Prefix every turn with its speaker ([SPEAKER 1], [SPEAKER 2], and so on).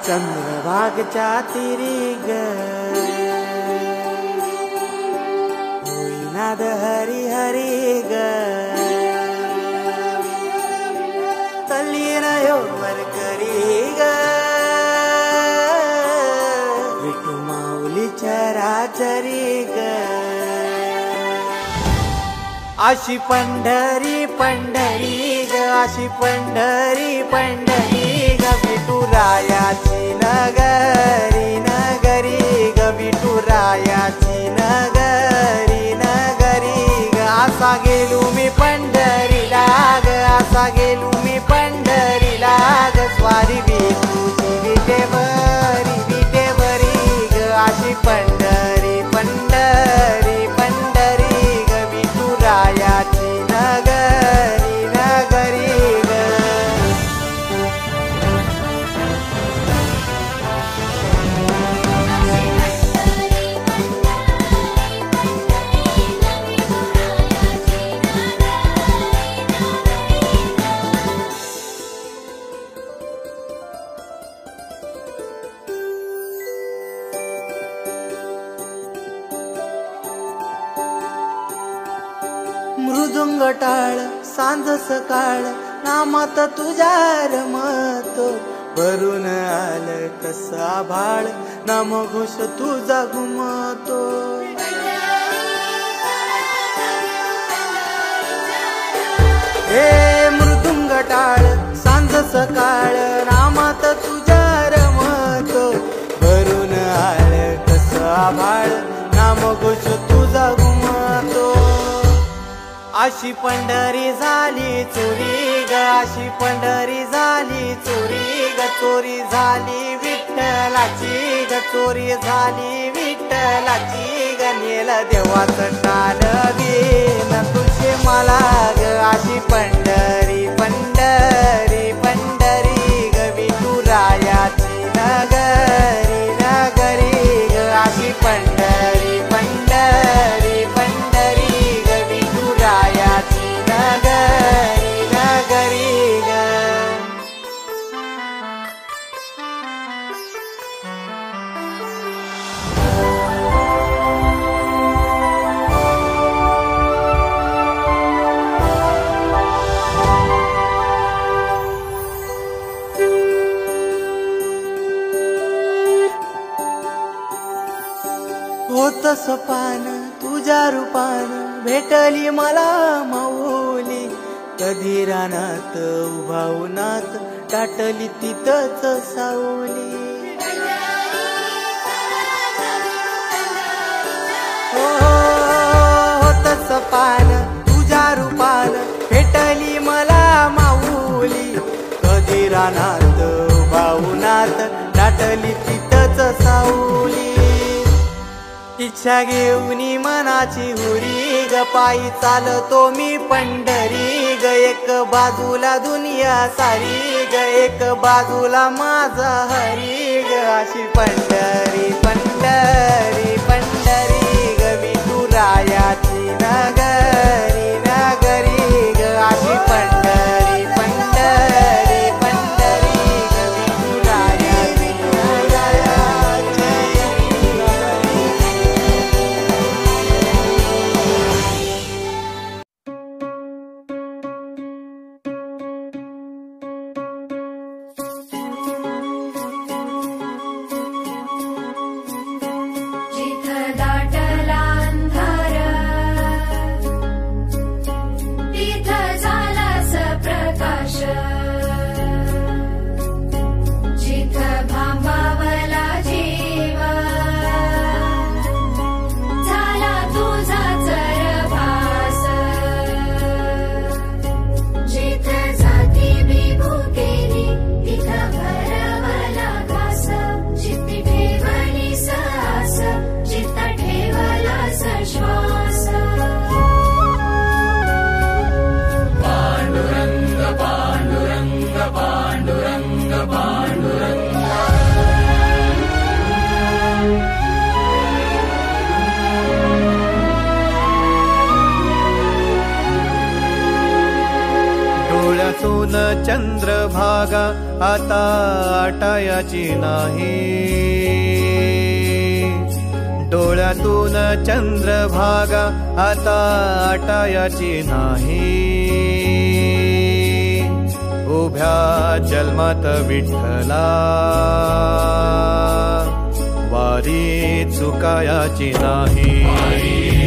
[SPEAKER 1] चंद्रभागच्या तिरी ग होईनाद हरी हरी ग तल्लीन वर करी ग विठू माऊली चराचरी ग अशी पंढरी पंढरी ग अशी पंढरी पंढरी ग विठुरायाची नगरी नगरी ग विठुरायाची नगरी नगरी ग असा गेलो मी पंढरीला ग असा गेलो मी पंढरीला ग स्वारी विठूची विटेवरी ग अशी पंढरी पंढरी पंढरी ग विठुरायाची नगरी नगरी ग मृदुंग टाळ सांज सकाळ नामात तुझ्या रमतो भरून आलं कसा भाळ नाम घोष तुझा घुमतो हे मृदुंग टाळ सांज सकाळ नामात तुझ्या रमतो भरून आलं कसा भाळ नाम घोष तुझा घुमतो अशी पंढरी झाली चोरी ग अशी पंढरी झाली चोरी ग चोरी झाली विठ्ठलाची ग चोरी झाली विठ्ठलाची ग नेल देवाचं टाळ घेन तुझे मला ग अशी पंढरी पंढरी पंढरी ग विठुरायाची नगरी नगरी ग अशी पंढरी पंढरी पंढरी ग विठुरायाची नगरी नगरी ग होत सपान तुझ्या रूपान भेटली मला माऊली कधी रानात उभा उन्हात टाटली तिथंच सावली होत सपान तुझ्या रूपान भेटली मला माऊली कधी रानात उभा उन्हात टाटली तिथंच सावली इच्छा घेऊनी मनाची हुरी ग पायी चालतो मी पंढरी ग एक बाजूला दुनिया सारी ग एक बाजूला माझा हरी ग अशी पंढरी पंढरी पंढरी ग विठुरायाची नगरी नगरी ग अशी पंढरी पंढरी पंढरी ग विठुरायाची
[SPEAKER 2] डोळ्यातून चंद्रभागा आता आटायाची नाही, डोळ्यातून चंद्रभागा आता आटायाची नाही. उभ्या जन्मात विठ्ठला वारी चुकायाची नाही.